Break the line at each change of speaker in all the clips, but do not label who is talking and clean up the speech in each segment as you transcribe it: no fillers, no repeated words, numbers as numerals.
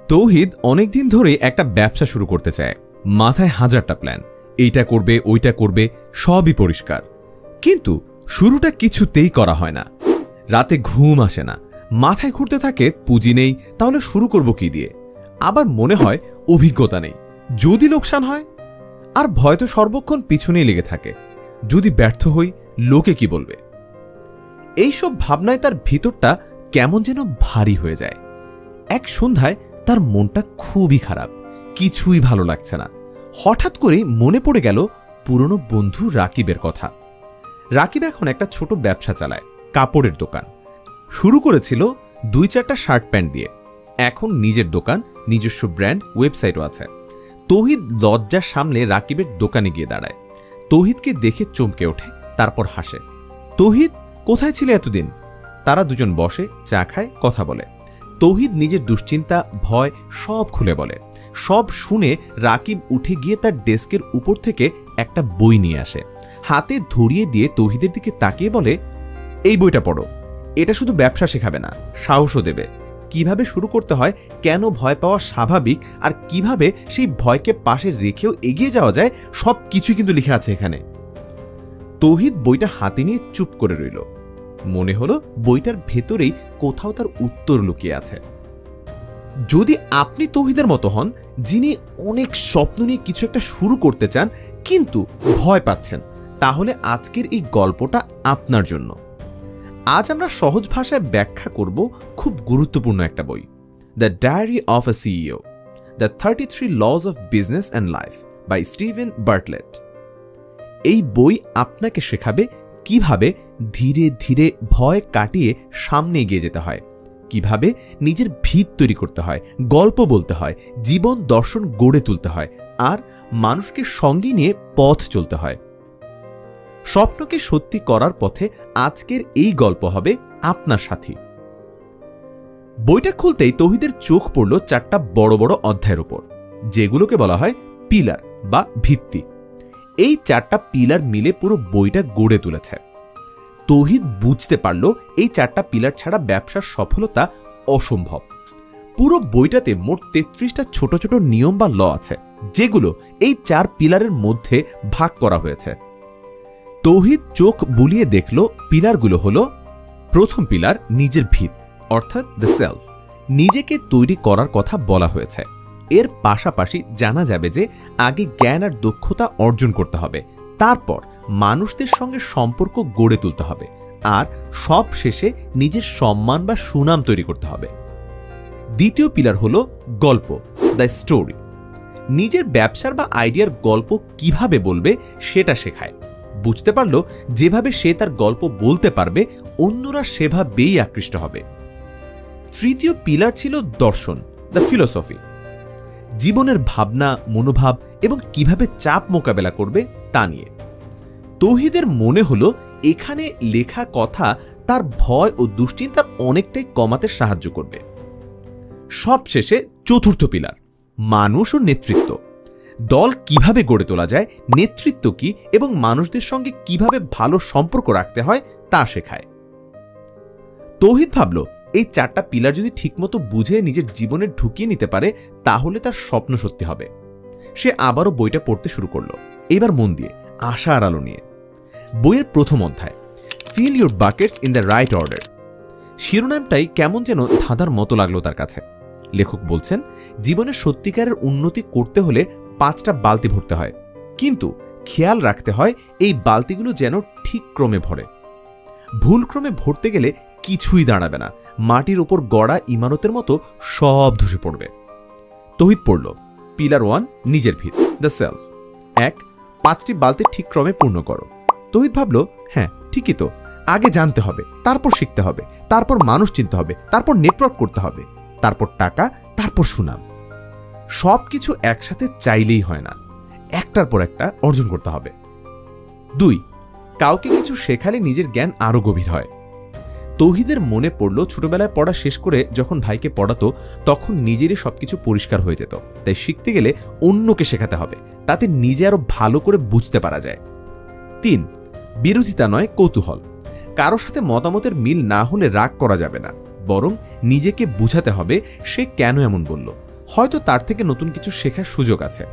তৌহিদ অনেকদিন ধরে একটা ব্যবসা শুরু করতে চায়। মাথায় হাজারটা প্ল্যান, এইটা করবে ওইটা করবে, সবই পরিষ্কার, কিন্তু শুরুটা কিছুতেই করা হয় না। রাতে ঘুম আসে না, মাথায় ঘুরতে থাকে পুঁজি নেই, তাহলে শুরু করব কি দিয়ে। আবার মনে হয় অভিজ্ঞতা নেই, যদি লোকসান হয়। আর ভয় তো সর্বক্ষণ পিছনেই লেগে থাকে, যদি ব্যর্থ হই লোকে কি বলবে। এইসব ভাবনায় তার ভিতরটা কেমন যেন ভারী হয়ে যায়। এক সন্ধ্যায় তার মনটা খুবই খারাপ, কিছুই ভালো লাগছে না। হঠাৎ করে মনে পড়ে গেল পুরনো বন্ধু রাকিবের কথা। রাকিব এখন একটা ছোট ব্যবসা চালায়, কাপড়ের দোকান। শুরু করেছিল 2-4টা শার্ট প্যান্ট দিয়ে, এখন নিজের দোকান, নিজস্ব ব্র্যান্ড, ওয়েবসাইটও আছে। তৌহিদ লজ্জার সামনে রাকিবের দোকানে গিয়ে দাঁড়ায়। তৌহিদকে দেখে চমকে ওঠে, তারপর হাসে। তৌহিদ, কোথায় ছিলে এতদিন? তারা দুজন বসে, চা খায়, কথা বলে। তৌহিদ নিজের দুশ্চিন্তা, ভয় সব খুলে বলে। সব শুনে রাকিব উঠে গিয়ে তার ডেস্কের উপর থেকে একটা বই নিয়ে আসে, হাতে ধরিয়ে দিয়ে তৌহিদের দিকে তাকিয়ে বলে, এই বইটা পড়ো। এটা শুধু ব্যবসা শেখাবে না, সাহসও দেবে। কিভাবে শুরু করতে হয়, কেন ভয় পাওয়া স্বাভাবিক, আর কিভাবে সেই ভয়কে পাশে রেখেও এগিয়ে যাওয়া যায়, সব কিছুই কিন্তু লিখে আছে এখানে। তৌহিদ বইটা হাতে নিয়ে চুপ করে রইল। মনে হলো বইটার ভেতরেই কোথাও তার উত্তর লুকিয়ে আছে। যদি আপনি তৌহিদের মতো হন, যিনি অনেক স্বপ্ন নিয়ে কিছু একটা শুরু করতে চান কিন্তু ভয় পাচ্ছেন, তাহলে আজকের এই গল্পটা আপনার জন্য। আজ আমরা সহজ ভাষায় ব্যাখ্যা করব খুব গুরুত্বপূর্ণ একটা বই, the diary of a CEO, the 33 laws of business and life by Steven Bartlett. এই বই আপনাকে শেখাবে কিভাবে ধীরে ধীরে ভয় কাটিয়ে সামনে এগিয়ে যেতে হয়, কিভাবে নিজের ভিত তৈরি করতে হয়, গল্প বলতে হয়, জীবন দর্শন গড়ে তুলতে হয়, আর মানুষকে সঙ্গে নিয়ে পথ চলতে হয়। স্বপ্নকে সত্যি করার পথে আজকের এই গল্প হবে আপনার সাথী। বইটা খুলতেই তৌহিদের চোখ পড়ল 4টা বড় বড় অধ্যায়ের উপর, যেগুলোকে বলা হয় পিলার বা ভিত্তি। এই 4টা পিলার মিলে পুরো বইটা গড়ে তুলেছে। তৌহিদ বুঝতে পারল এই 4টা পিলার ছাড়া ব্যবসার সফলতা অসম্ভব। পুরো বইটাতে মোট 33টা ছোট ছোট নিয়ম বা ল আছে, যেগুলো এই 4 পিলারের মধ্যে ভাগ করা হয়েছে। তৌহিদ চোখ বুলিয়ে দেখল পিলারগুলো হলো, প্রথম পিলার নিজের ভিত, অর্থাৎ দ্য সেলফ। নিজেকে তৈরি করার কথা বলা হয়েছে। এর পাশাপাশি জানা যাবে যে আগে জ্ঞান আর দক্ষতা অর্জন করতে হবে, তারপর মানুষদের সঙ্গে সম্পর্ক গড়ে তুলতে হবে, আর সব শেষে নিজের সম্মান বা সুনাম তৈরি করতে হবে। দ্বিতীয় পিলার হলো গল্প, দ্য স্টোরি। নিজের ব্যবসার বা আইডিয়ার গল্প কিভাবে বলবে সেটা শেখায়। বুঝতে পারল যেভাবে সে তার গল্প বলতে পারবে, অন্যরা সেভাবেই আকৃষ্ট হবে। তৃতীয় পিলার ছিল দর্শন, দ্য ফিলোসফি। জীবনের ভাবনা, মনোভাব এবং কিভাবে চাপ মোকাবেলা করবে তা নিয়ে। তৌহিদের মনে হলো এখানে লেখা কথা তার ভয় ও দুশ্চিন্তার অনেকটাই কমাতে সাহায্য করবে। সবশেষে চতুর্থ পিলার, মানুষ ও নেতৃত্ব। দল কিভাবে গড়ে তোলা যায়, নেতৃত্ব কি এবং মানুষদের সঙ্গে কিভাবে ভালো সম্পর্ক রাখতে হয় তা শেখায়। তৌহিদ ভাবল এই 4টা পিলার যদি ঠিকমতো বুঝে নিজের জীবনে ঢুকিয়ে নিতে পারে, তাহলে তার স্বপ্ন সত্যি হবে। সে আবারও বইটা পড়তে শুরু করল, এবার মন দিয়ে, আশা আর আলো নিয়ে। বইয়ের প্রথম অধ্যায়, fill your buckets in the right order. শিরোনামটাই কেমন যেন ধাঁধার মতো লাগলো তার কাছে। লেখক বলছেন, জীবনে সত্যিকারের উন্নতি করতে হলে 5টা বালতি ভরতে হয়, কিন্তু খেয়াল রাখতে হয় এই বালতিগুলো যেন ঠিক ক্রমে ভরে। ভুল ক্রমে ভরতে গেলে কিছুই দাঁড়াবে না, মাটির ওপর গড়া ইমারতের মতো সব ধসে পড়বে। তৌহিদ পড়ল, পিলার 1, নিজের ভিত, দ্য সেলফ। 1, 5টি বালতি ঠিক ক্রমে পূর্ণ করো। তৌহিদ ভাবল, হ্যাঁ ঠিকই তো, আগে জানতে হবে, তারপর শিখতে হবে, তারপর মানুষ চিনতে হবে, তারপর নেটওয়ার্ক করতে হবে, তারপর টাকা, তারপর সুনাম। সবকিছু একসাথে চাইলেই হয় না, একটার পর একটা অর্জন করতে হবে। 2, কাউকে কিছু শেখালে নিজের জ্ঞান আরো গভীর হয়। তৌহিদের মনে পড়ল ছোটবেলায় পড়া শেষ করে যখন ভাইকে পড়াতো, তখন নিজেরই সবকিছু পরিষ্কার হয়ে যেত। তাই শিখতে গেলে অন্যকে শেখাতে হবে, তাতে নিজে আরো ভালো করে বুঝতে পারা যায়। 3, বিরোধিতা নয়, কৌতূহল। কারো সাথে মতামতের মিল না হলে রাগ করা যাবে না, বরং নিজেকে বুঝাতে হবে সে কেন এমন বলল, হয়তো তার থেকে নতুন কিছু শেখার সুযোগ আছে।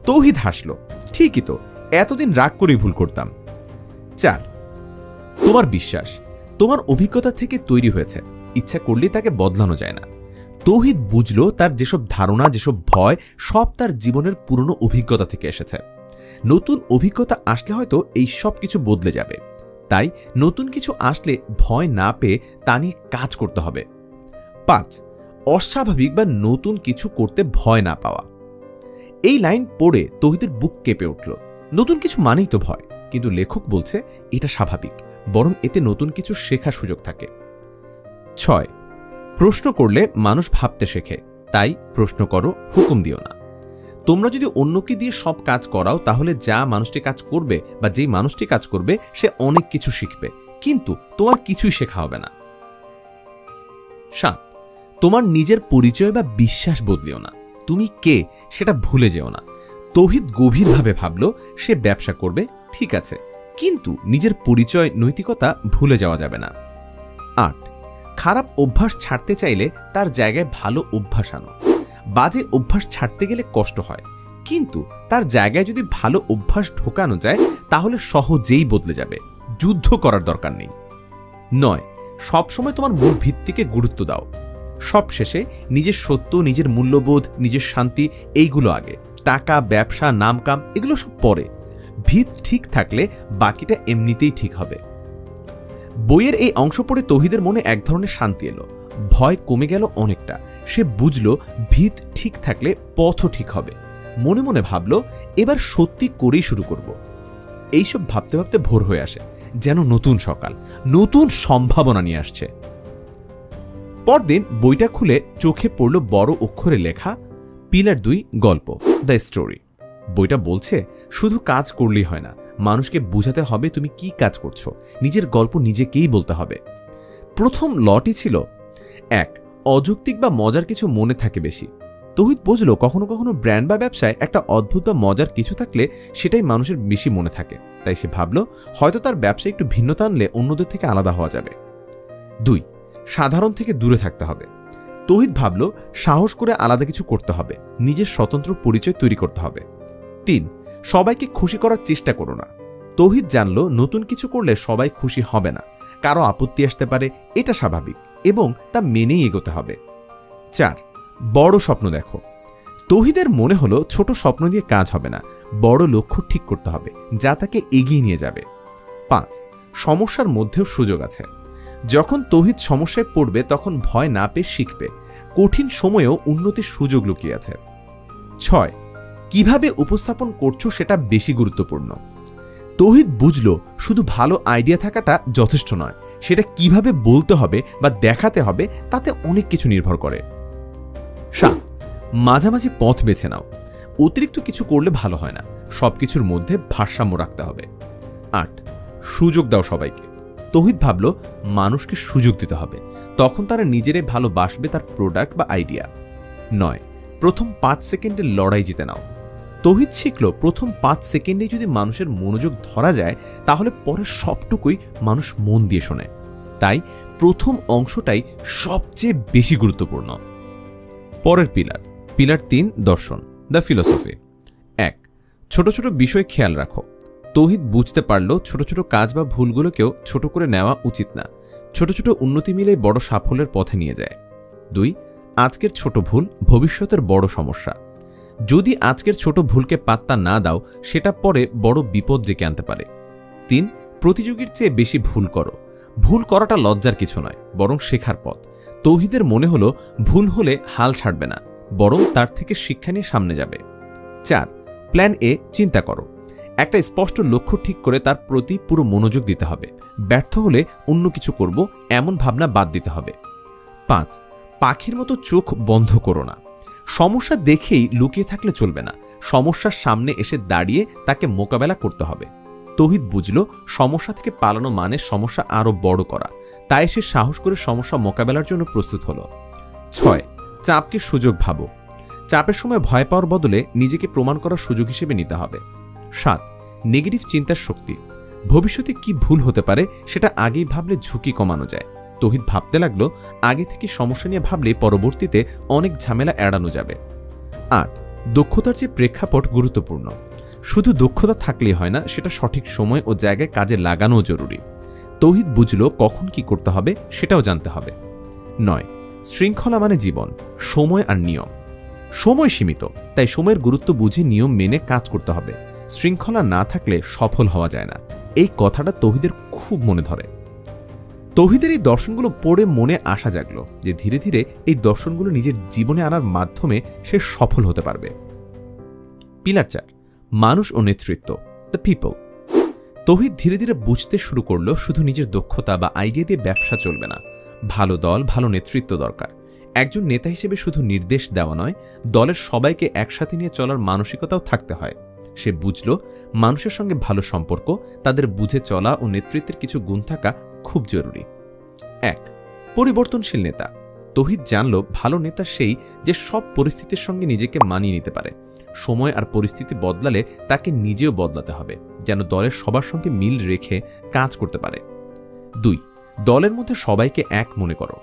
তৌহিদ হাসল, ঠিকই তো, এতদিন রাগ করেই ভুল করতাম। 4, তোমার বিশ্বাস তোমার অভিজ্ঞতা থেকে তৈরি হয়েছে, ইচ্ছা করলেই তাকে বদলানো যায় না। তৌহিদ বুঝল তার যেসব ধারণা, যেসব ভয়, সব তার জীবনের পুরনো অভিজ্ঞতা থেকে এসেছে। নতুন অভিজ্ঞতা আসলে হয়তো এই সব কিছু বদলে যাবে। তাই নতুন কিছু আসলে ভয় না পেয়ে তা নিয়ে কাজ করতে হবে। 5, অস্বাভাবিক বা নতুন কিছু করতে ভয় না পাওয়া। এই লাইন পড়ে তৌহিদের বুক কেঁপে উঠল। নতুন কিছু মানেই তো ভয়, কিন্তু লেখক বলছে এটা স্বাভাবিক, বরং এতে নতুন কিছু শেখার সুযোগ থাকে। 6, প্রশ্ন করলে মানুষ ভাবতে শেখে, তাই প্রশ্ন করো, হুকুম দিও না। তোমরা যদি অন্যকে দিয়ে সব কাজ করাও, তাহলে যা মানুষটি কাজ করবে বা যেই মানুষটি কাজ করবে সে অনেক কিছু শিখবে, কিন্তু তোমার কিছুই শেখা হবে না। 7, তোমার নিজের পরিচয় বা বিশ্বাস বদলিও না। তুমি কে সেটা ভুলে যেও না। তৌহিদ গভীরভাবে ভাবল সে ব্যবসা করবে, ঠিক আছে, কিন্তু নিজের পরিচয়, নৈতিকতা ভুলে যাওয়া যাবে না। 8, খারাপ অভ্যাস ছাড়তে চাইলে তার জায়গায় ভালো অভ্যাস আনো। বাজে অভ্যাস ছাড়তে গেলে কষ্ট হয়, কিন্তু তার জায়গায় যদি ভালো অভ্যাস ঢোকানো যায় তাহলে সহজেই বদলে যাবে, যুদ্ধ করার দরকার নেই। 9, সবসময় তোমার মূল ভিত্তিকে গুরুত্ব দাও। সবশেষে নিজের সত্য, নিজের মূল্যবোধ, নিজের শান্তি, এইগুলো আগে। টাকা, ব্যবসা, নামকাম এগুলো সব পরে। ভিত ঠিক থাকলে বাকিটা এমনিতেই ঠিক হবে। বইয়ের এই অংশ পড়ে তৌহিদের মনে এক ধরনের শান্তি এলো, ভয় কমে গেল অনেকটা। সে বুঝল ভিত ঠিক থাকলে পথও ঠিক হবে। মনে মনে ভাবল এবার সত্যি করেই শুরু করব। এইসব ভাবতে ভাবতে ভোর হয়ে আসে, যেন নতুন সকাল, নতুন সম্ভাবনা নিয়ে আসছে। পরদিন বইটা খুলে চোখে পড়ল বড় অক্ষরে লেখা পিলার 2 গল্প, দ্য স্টোরি। বইটা বলছে শুধু কাজ করলেই হয় না, মানুষকে বোঝাতে হবে তুমি কি কাজ করছো, নিজের গল্প নিজেকেই বলতে হবে। প্রথম লটি ছিল 1, অযৌক্তিক বা মজার কিছু মনে থাকে বেশি। তৌহিদ বুঝল কখনো কখনো ব্র্যান্ড বা ব্যবসায় একটা অদ্ভুত বা মজার কিছু থাকলে সেটাই মানুষের বেশি মনে থাকে। তাই সে ভাবল হয়তো তার ব্যবসায় একটু ভিন্নতা আনলে অন্যদের থেকে আলাদা হওয়া যাবে। 2, সাধারণ থেকে দূরে থাকতে হবে। তৌহিদ ভাবল সাহস করে আলাদা কিছু করতে হবে, নিজের স্বতন্ত্র পরিচয় তৈরি করতে হবে। 3, সবাইকে খুশি করার চেষ্টা করো না। তৌহিদ জানল নতুন কিছু করলে সবাই খুশি হবে না, কারো আপত্তি আসতে পারে, এটা স্বাভাবিক এবং তা মেনেই এগোতে হবে। 4, বড় স্বপ্ন দেখো। তৌহিদের মনে হলো ছোট স্বপ্ন দিয়ে কাজ হবে না, বড় লক্ষ্য ঠিক করতে হবে যা তাকে এগিয়ে নিয়ে যাবে। 5, সমস্যার মধ্যেও সুযোগ আছে। যখন তৌহিদ সমস্যায় পড়বে তখন ভয় না পেয়ে শিখবে, কঠিন সময়েও উন্নতির সুযোগ লুকিয়ে আছে। 6, কিভাবে উপস্থাপন করছো সেটা বেশি গুরুত্বপূর্ণ। তৌহিদ বুঝল শুধু ভালো আইডিয়া থাকাটা যথেষ্ট নয়, সেটা কিভাবে বলতে হবে বা দেখাতে হবে তাতে অনেক কিছু নির্ভর করে। 7, মাঝামাঝি পথ বেছে নাও। অতিরিক্ত কিছু করলে ভালো হয় না, সবকিছুর মধ্যে ভারসাম্য রাখতে হবে। 8, সুযোগ দাও সবাইকে। তৌহিদ ভাবল মানুষকে সুযোগ দিতে হবে, তখন তারা নিজেরাই ভালোবাসবে তার প্রোডাক্ট বা আইডিয়া। 9, প্রথম 5 সেকেন্ডের লড়াই জিতে নাও। তৌহিদ শিখল প্রথম 5 সেকেন্ডে যদি মানুষের মনোযোগ ধরা যায় তাহলে পরের সবটুকুই মানুষ মন দিয়ে শোনে। তাই প্রথম অংশটাই সবচেয়ে বেশি গুরুত্বপূর্ণ। পরের পিলার 3 দর্শন, দ্য ফিলসফি। 1, ছোট ছোট বিষয় খেয়াল রাখো। তৌহিদ বুঝতে পারল ছোট ছোট কাজ বা ভুলগুলোকেও ছোট করে নেওয়া উচিত না, ছোট ছোট উন্নতি মিলেই বড় সাফল্যের পথে নিয়ে যায়। 2, আজকের ছোট ভুল ভবিষ্যতের বড় সমস্যা। যদি আজকের ছোট ভুলকে পাত্তা না দাও সেটা পরে বড় বিপদ ডেকে আনতে পারে। 3, প্রতিযোগীর চেয়ে বেশি ভুল করো। ভুল করাটা লজ্জার কিছু নয়, বরং শেখার পথ। তৌহিদের মনে হলো ভুল হলে হাল ছাড়বে না, বরং তার থেকে শিক্ষা নিয়ে সামনে যাবে। 4, প্ল্যান এ চিন্তা করো। একটা স্পষ্ট লক্ষ্য ঠিক করে তার প্রতি পুরো মনোযোগ দিতে হবে। ব্যর্থ হলে অন্য কিছু করব এমন ভাবনা বাদ দিতে হবে। 5, পাখির মতো চোখ বন্ধ করো না। সমস্যা দেখেই লুকিয়ে থাকলে চলবে না, সমস্যার সামনে এসে দাঁড়িয়ে তাকে মোকাবেলা করতে হবে। তৌহিদ বুঝল সমস্যা থেকে পালানো মানে সমস্যা আরো বড় করা, তাই সে সাহস করে সমস্যা মোকাবেলার জন্য প্রস্তুত হলো। 6, চাপকে সুযোগ ভাবো। চাপের সময় ভয় পাওয়ার বদলে নিজেকে প্রমাণ করার সুযোগ হিসেবে নিতে হবে। 7, নেগেটিভ চিন্তার শক্তি। ভবিষ্যতে কি ভুল হতে পারে সেটা আগেই ভাবলে ঝুঁকি কমানো যায়। তৌহিদ ভাবতে লাগলো আগে থেকে সমস্যা নিয়ে ভাবলে পরবর্তীতে অনেক ঝামেলা এড়ানো যাবে। 8. দক্ষতার চেয়ে প্রেক্ষাপট গুরুত্বপূর্ণ। শুধু দক্ষতা থাকলেই হয় না, সেটা সঠিক সময় ও জায়গায় কাজে লাগানোও জরুরি। তৌহিদ বুঝল কখন কি করতে হবে সেটাও জানতে হবে। 9. শৃঙ্খলা মানে জীবন, সময় আর নিয়ম। সময় সীমিত, তাই সময়ের গুরুত্ব বুঝে নিয়ম মেনে কাজ করতে হবে। শৃঙ্খলা না থাকলে সফল হওয়া যায় না। এই কথাটা তৌহিদের খুব মনে ধরে। তৌহিদের এই দর্শনগুলো পড়ে মনে আশা জাগলো যে ধীরে ধীরে এই দর্শনগুলো নিজের জীবনে আনার মাধ্যমে সে সফল হতে পারবে। পিলার 4, মানুষ ও নেতৃত্ব, দ্য পিপল। তৌহিদ ধীরে ধীরে বুঝতে শুরু করলো শুধু নিজের দক্ষতা বা আইডিয়া দিয়ে ব্যবসা চলবে না, ভালো দল, ভালো নেতৃত্ব দরকার। একজন নেতা হিসেবে শুধু নির্দেশ দেওয়া নয়, দলের সবাইকে একসাথে নিয়ে চলার মানসিকতাও থাকতে হয়। সে বুঝল মানুষের সঙ্গে ভালো সম্পর্ক, তাদের বুঝে চলা ও নেতৃত্বের কিছু গুণ থাকা খুব জরুরি। 1. পরিবর্তনশীল নেতা। তৌহিদ জানল ভালো নেতা সেই যে সব পরিস্থিতির সঙ্গে নিজেকে মানিয়ে নিতে পারে। সময় আর পরিস্থিতি বদলালে তাকে নিজেও বদলাতে হবে, যেন দলের সবার সঙ্গে মিল রেখে কাজ করতে পারে। 2. দলের মধ্যে সবাইকে এক মনে করো।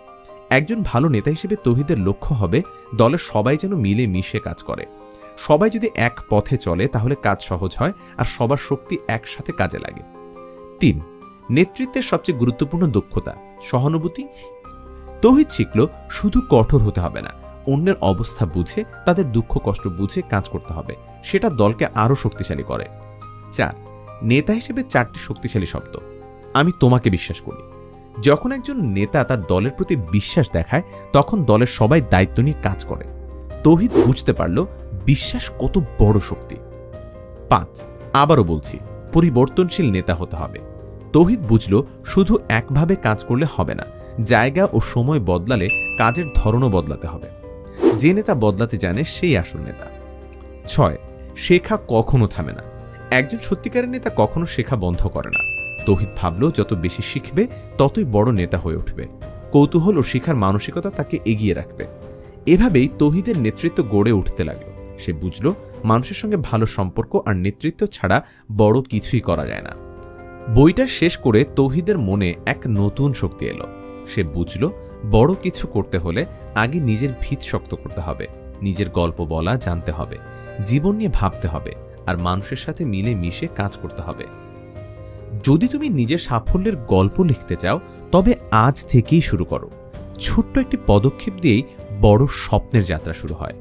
একজন ভালো নেতা হিসেবে তৌহিদের লক্ষ্য হবে দলের সবাই যেন মিলে মিশে কাজ করে। সবাই যদি এক পথে চলে তাহলে কাজ সহজ হয় আর সবার শক্তি একসাথে কাজে লাগে। 3. নেতৃত্বের সবচেয়ে গুরুত্বপূর্ণ দক্ষতা, সহানুভূতি। তৌহিদ শিখল শুধু কঠোর হতে হবে না, অন্যের অবস্থা বুঝে, তাদের দুঃখ কষ্ট বুঝে কাজ করতে হবে। সেটা দলকে আরও শক্তিশালী করে। 4. নেতা হিসেবে 4টি শক্তিশালী শব্দ। আমি তোমাকে বিশ্বাস করি। যখন একজন নেতা তার দলের প্রতি বিশ্বাস দেখায় তখন দলের সবাই দায়িত্ব নিয়ে কাজ করে। তৌহিদ বুঝতে পারল বিশ্বাস কত বড় শক্তি। 5. আবারও বলছি, পরিবর্তনশীল নেতা হতে হবে। তৌহিদ বুঝল শুধু একভাবে কাজ করলে হবে না, জায়গা ও সময় বদলালে কাজের ধরনও বদলাতে হবে। যে নেতা বদলাতে জানে সেই আসল নেতা। 6. শেখা কখনো থামে না। একজন সত্যিকারের নেতা কখনো শেখা বন্ধ করে না। তৌহিদ ভাবল যত বেশি শিখবে ততই বড় নেতা হয়ে উঠবে। কৌতূহল ও শিখার মানসিকতা তাকে এগিয়ে রাখবে। এভাবেই তৌহিদের নেতৃত্ব গড়ে উঠতে লাগলো। সে বুঝল মানুষের সঙ্গে ভালো সম্পর্ক আর নেতৃত্ব ছাড়া বড় কিছুই করা যায় না। বইটা শেষ করে তৌহিদের মনে এক নতুন শক্তি এলো। সে বুঝল বড় কিছু করতে হলে আগে নিজের ভিত শক্ত করতে হবে, নিজের গল্প বলা জানতে হবে, জীবন নিয়ে ভাবতে হবে আর মানুষের সাথে মিলে মিশে কাজ করতে হবে। যদি তুমি নিজের সাফল্যের গল্প লিখতে চাও তবে আজ থেকেই শুরু করো। ছোট্ট একটি পদক্ষেপ দিয়েই বড় স্বপ্নের যাত্রা শুরু হয়।